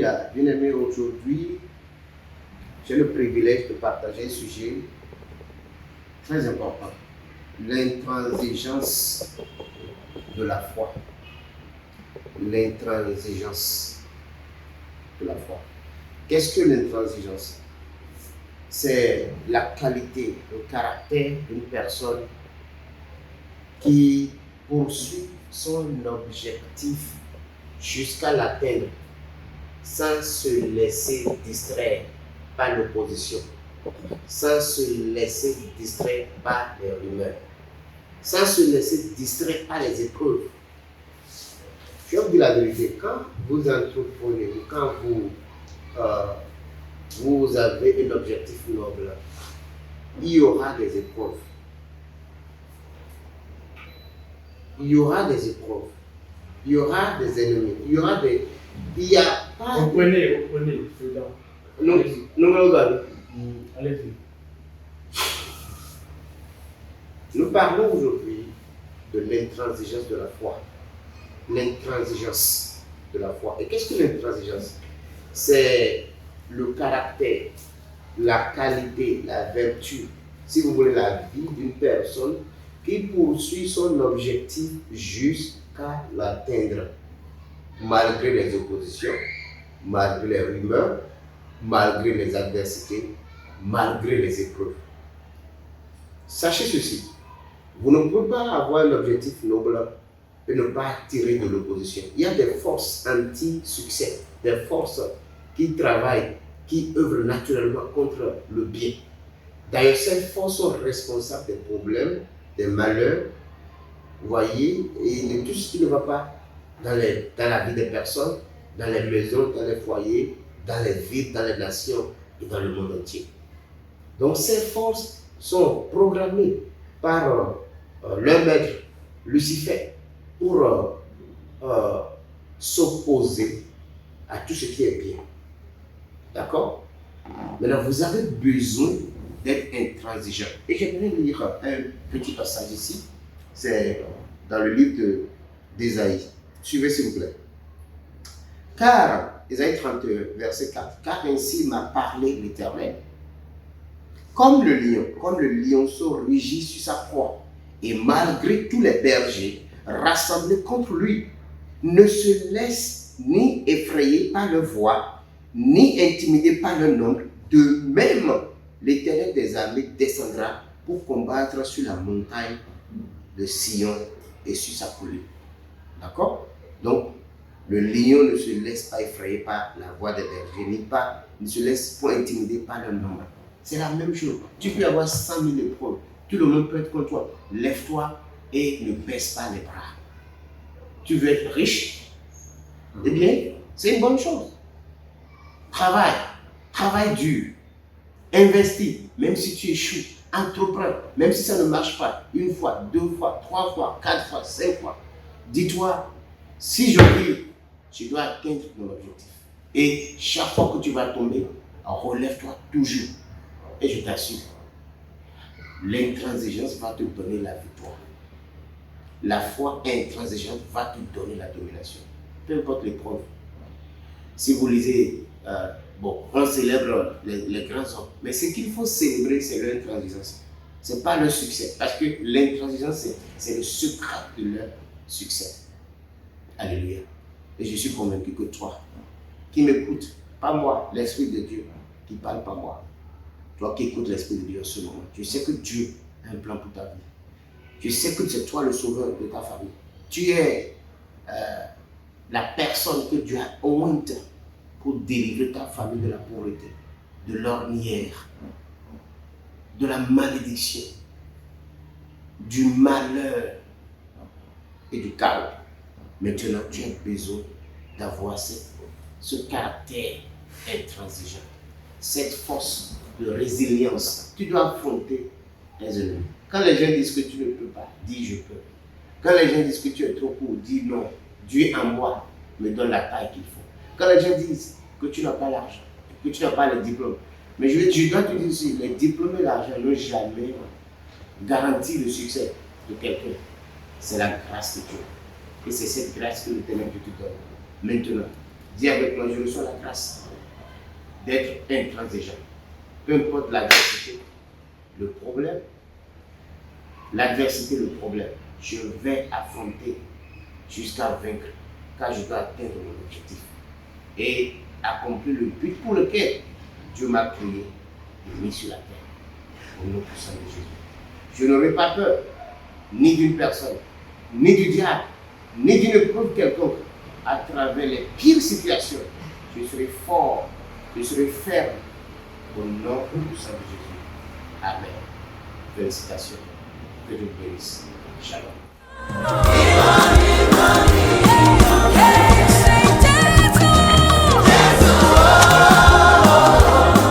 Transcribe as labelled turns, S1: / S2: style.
S1: Alléluia. Bien-aimé, aujourd'hui, j'ai le privilège de partager un sujet très important. L'intransigeance de la foi. L'intransigeance de la foi. Qu'est-ce que l'intransigeance? C'est la qualité, le caractère d'une personne qui poursuit son objectif jusqu'à l'atteindre sans se laisser distraire par l'opposition, sans se laisser distraire par les rumeurs, sans se laisser distraire par les épreuves. Je vais vous dire la vérité, quand vous entreprenez, quand vous avez un objectif noble, il y aura des épreuves. Il y aura des épreuves. Il y aura des ennemis. Il y aura des... Il y a pas...
S2: Reprenez,
S1: Non,
S2: allez-y.
S1: Nous parlons aujourd'hui de l'intransigeance de la foi. L'intransigeance de la foi. Et qu'est-ce que l'intransigeance? C'est le caractère, la qualité, la vertu, si vous voulez, la vie d'une personne qui poursuit son objectif jusqu'à l'atteindre, malgré les oppositions, malgré les rumeurs, malgré les adversités, malgré les épreuves. Sachez ceci, vous ne pouvez pas avoir un objectif noble et ne pas tirer de l'opposition. Il y a des forces anti-succès, des forces qui travaillent, qui œuvrent naturellement contre le bien. D'ailleurs, ces forces sont responsables des problèmes, des malheurs, vous voyez, et de tout ce qui ne va pas dans la vie des personnes, dans les maisons, dans les foyers, dans les villes, dans les nations et dans le monde entier. Donc ces forces sont programmées par leur maître, Lucifer, pour s'opposer à tout ce qui est bien. D'accord? Maintenant, vous avez besoin d'être intransigeant. Et j'aimerais lire un petit passage ici. C'est dans le livre d'Ésaïe. Suivez s'il vous plaît. Car, Ésaïe 31, verset 4, car ainsi m'a parlé l'Éternel. Comme le lionceau rugit sur sa proie, et malgré tous les bergers rassemblés contre lui, ne se laisse ni effrayer par leur voix, ni intimider par leur nombre, de même l'Éternel des armées descendra pour combattre sur la montagne de Sion et sur sa colline. D'accord? Donc, le lion ne se laisse pas effrayer par la voix des bergers, ne se laisse pas intimider par leur nombre. C'est la même chose. Tu peux avoir 100 000 épreuves. Tout le monde peut être contre toi. Lève-toi et ne baisse pas les bras. Tu veux être riche? Eh bien, c'est une bonne chose. Travaille dur. Investis, même si tu échoues. Entreprends, même si ça ne marche pas. Une fois, 2 fois, 3 fois, 4 fois, 5 fois. Dis-toi, si je vis, je dois atteindre mon objectif. Et chaque fois que tu vas tomber, relève-toi toujours. Et je t'assure, l'intransigeance va te donner la victoire. La foi intransigeante va te donner la domination. Peu importe l'épreuve. Si vous lisez, on célèbre les grands hommes, mais ce qu'il faut célébrer, c'est l'intransigeance. Ce n'est pas leur succès, parce que l'intransigeance, c'est le secret de leur succès. Alléluia. Et je suis convaincu que toi, qui m'écoutes, pas moi, l'Esprit de Dieu, qui parle pas moi, toi qui écoutes l'Esprit de Dieu en ce moment, tu sais que Dieu a un plan pour ta vie. Tu sais que c'est toi le sauveur de ta famille. Tu es la personne que Dieu a ointe pour délivrer ta famille de la pauvreté, de l'ornière, de la malédiction, du malheur et du chaos. Maintenant, tu as besoin d'avoir ce caractère intransigeant, cette force de résilience. Tu dois affronter les ennemis. Quand les gens disent que tu ne peux pas, dis je peux. Quand les gens disent que tu es trop court, dis non. Dieu en moi me donne la taille qu'il faut. Quand les gens disent que tu n'as pas l'argent, que tu n'as pas les diplômes, mais je dois te dire aussi, les diplômes et l'argent n'ont jamais garanti le succès de quelqu'un. C'est la grâce de Dieu. Et c'est cette grâce que le Ténèbre te donne. Maintenant, Dis avec moi, je reçois la grâce d'être intransigeant. Peu importe l'adversité, le problème, l'adversité, le problème, je vais affronter jusqu'à vaincre, car je dois atteindre mon objectif et accomplir le but pour lequel Dieu m'a créé et mis sur la terre. Au nom puissant de Jésus. Je n'aurai pas peur, ni d'une personne, ni du diable, ni d'une épreuve quelconque. À travers les pires situations, je serai fort, je serai ferme. Au nom puissant de Jésus. Amen. Félicitations. Que Dieu bénisse. Shalom.